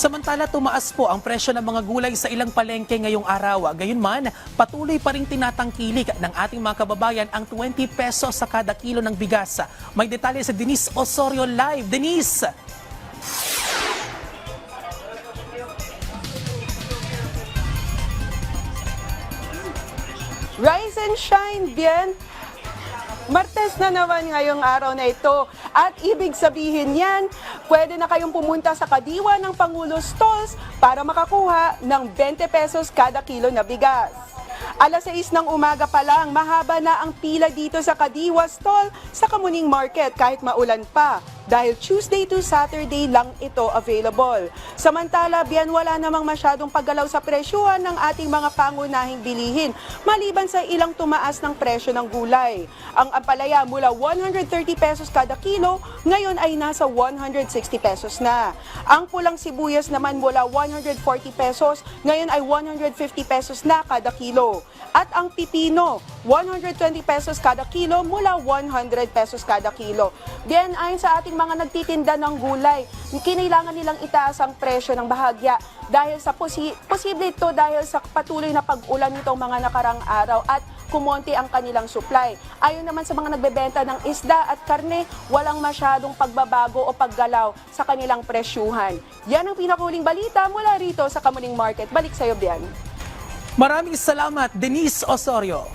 Samantala, tumaas po ang presyo ng mga gulay sa ilang palengke ngayong araw. Gayunman, patuloy pa rin tinatangkilik ng ating mga kababayan ang 20 pesos sa kada kilo ng bigas. May detalye sa Denise Osorio Live. Denise! Rise and shine, bien! Martes na naman ngayong araw na ito at ibig sabihin yan, pwede na kayong pumunta sa Kadiwa ng Pangulo Stalls para makakuha ng 20 pesos kada kilo na bigas. Alas 6 ng umaga pa lang, mahaba na ang pila dito sa Kadiwa Stall sa Kamuning Market kahit maulan pa. Dahil Tuesday to Saturday lang ito available. Samantala, biyan wala namang masyadong paggalaw sa presyuhan ng ating mga pangunahing bilihin, maliban sa ilang tumaas ng presyo ng gulay. Ang ampalaya mula 130 pesos kada kilo, ngayon ay nasa 160 pesos na. Ang pulang sibuyas naman mula 140 pesos, ngayon ay 150 pesos na kada kilo. At ang pipino, 120 pesos kada kilo mula 100 pesos kada kilo. Diyan ayon sa ating mga nagtitinda ng gulay, kinailangan nilang itaas ang presyo ng bahagya dahil sa posible ito dahil sa patuloy na pag-ulan nitong mga nakarang araw at kumonti ang kanilang supply. Ayon naman sa mga nagbebenta ng isda at karne, walang masyadong pagbabago o paggalaw sa kanilang presyuhan. Yan ang pinakuling balita mula rito sa Kamuning Market. Balik sa iyo, Bian. Maraming salamat, Denise Osorio.